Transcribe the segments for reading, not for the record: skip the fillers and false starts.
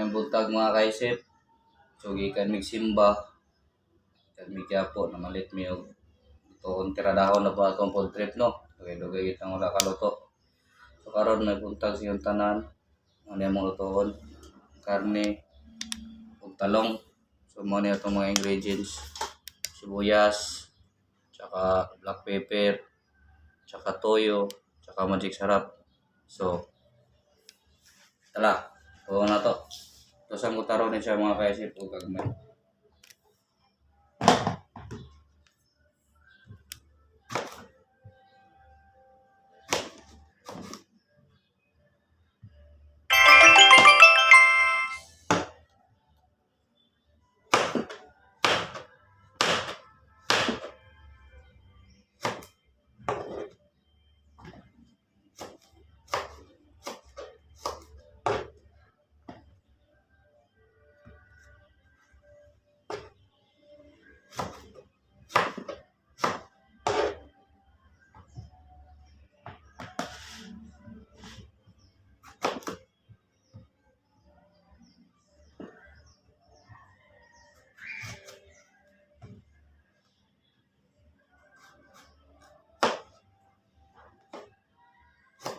Mayong buntag mga kaisip. So gikan mig simba. Kan mi Quiapo na malit mi og tuon tiradahon na pa atong food trip no. Dugay-dugay itang wala kaluto. So karon may buntag sa iyong tanan. Ano yung mga lutoon? Karne ug talong. So mo ni atong mga ingredients. Sibuyas, tsaka black pepper, tsaka toyo, tsaka magic sarap. So tala, tuwa na to. Tapos ang utaro din siya mga kaisip o gagmay.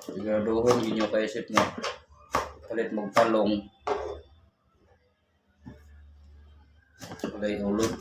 Siguraduhon yun yung kaisip mo. Palit mong talong. Kulay ulod.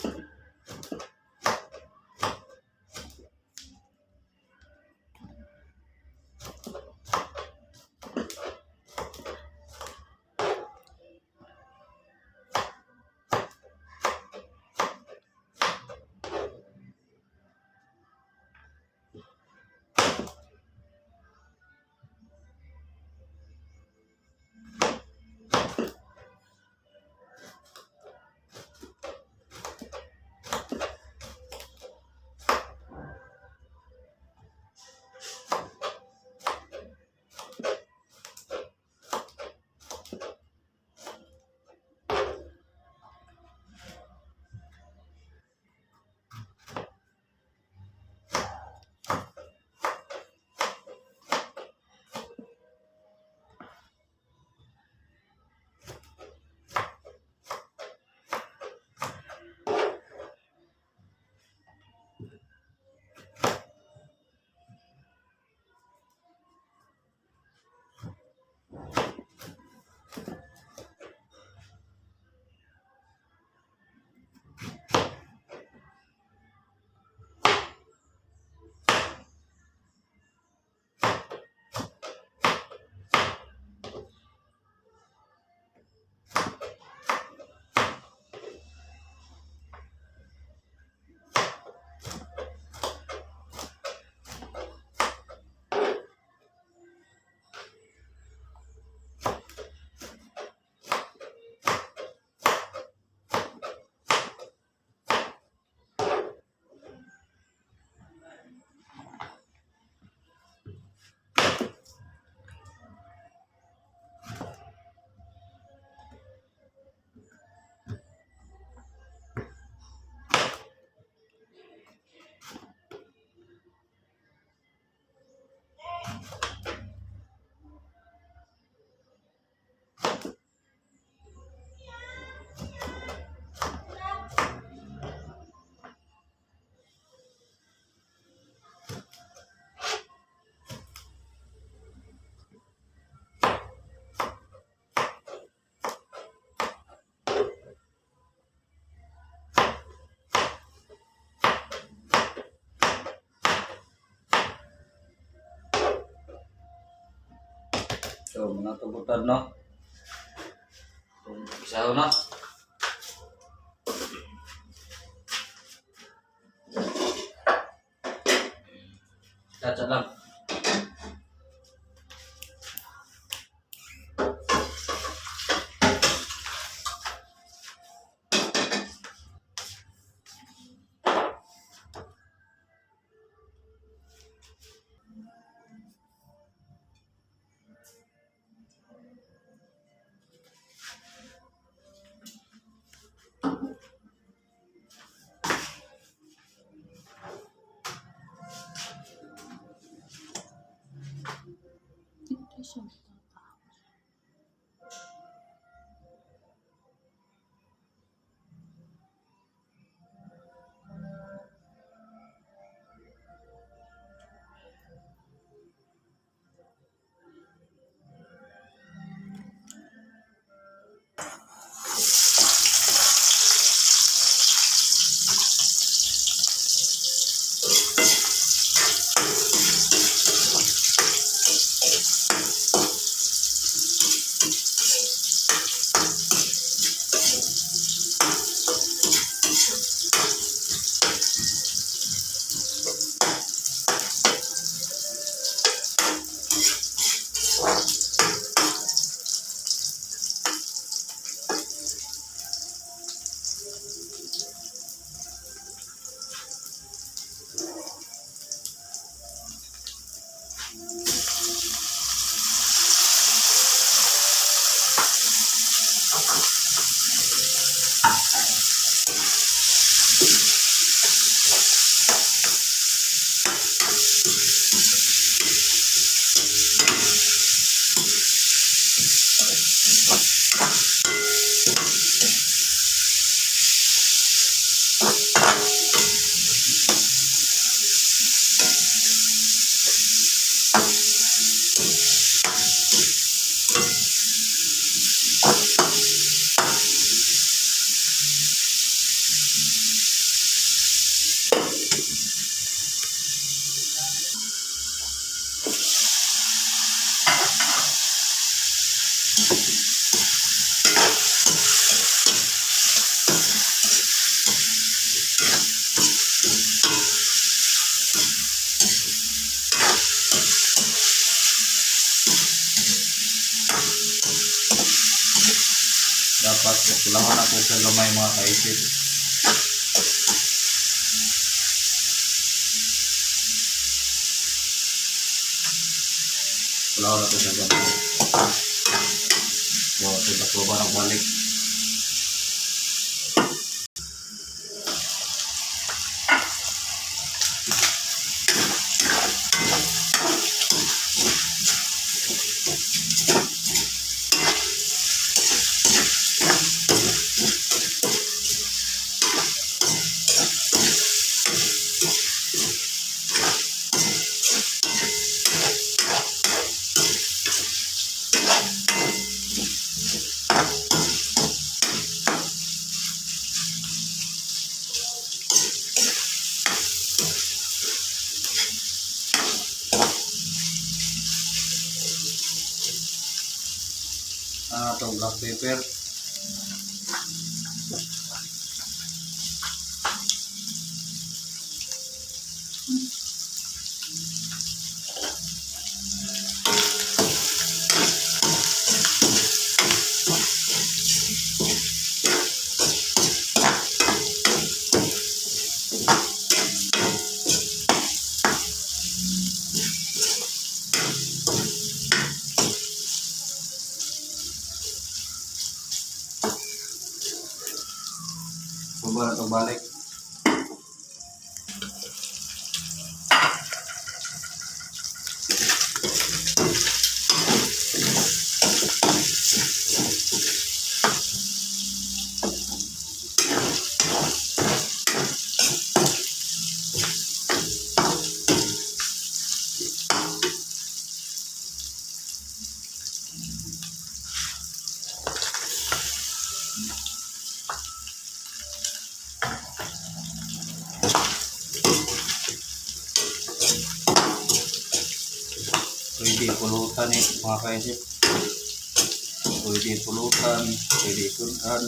So, mga tubutan, no? Isaw, no? Caca lang. Dapat kulangan ako sa gamay mga kaisip. Kulangan ako sa gamay. So, tidak ko ba balik. Itong black pepper. Coba atau balik. Pwede pulutan mga kaisip. Pwede pulutan, pwede ikutan.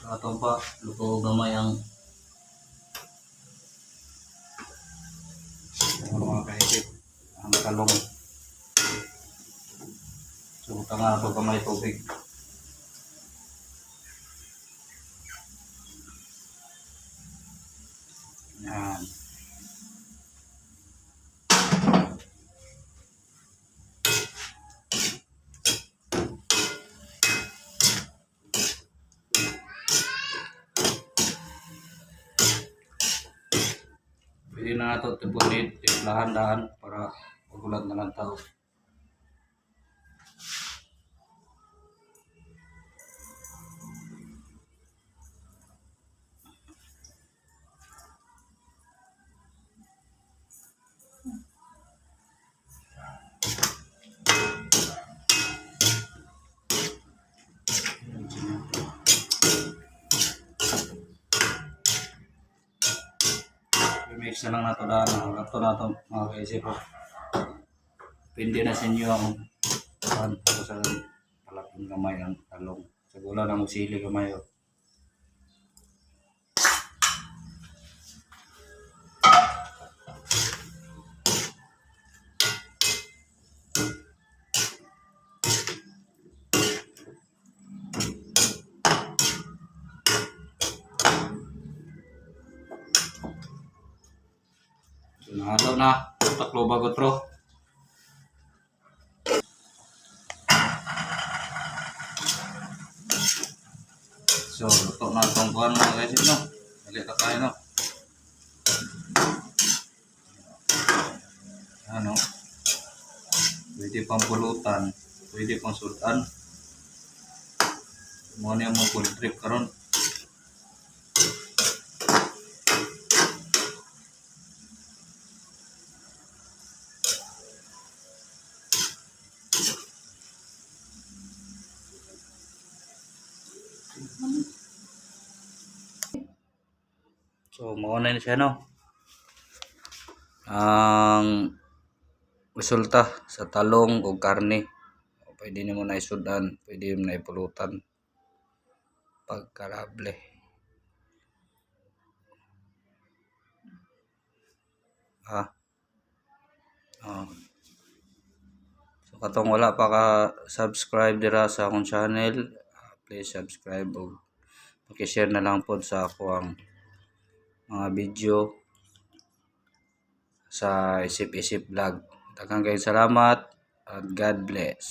Atau pak luto gamay ang mga kaisip ang talong. So tanga ito gamay tubig. Yan. Pwede na ito tipunit, timplahan-dahan para magulat na lang tao. Mix na lang nato daan. Ito na ito mga kaisip. Pindi na sa inyo ang sa palaki. Ang gamay ang talong. Siguro na mo sili gamay. Oh. So, nahalo na. Taklo bagot bro. So, luto na itong buwan mga guys, no? Dali na tayo, no? Ano? Pwede pang pulutan. Pwede pang sultan. Muna yung mga food trip karon. So, mauna na siya, no? Ang resulta sa talong o karne. Pwede nyo na isudan, pwede mo na ipulutan. Pagkarable. Ha? Oh. So, katong wala pa ka subscribe dira sa akong channel, please subscribe o pakishare na lang po sa ako ang mga video sa Isip-Isip Vlog. Daghang kayong salamat at God bless.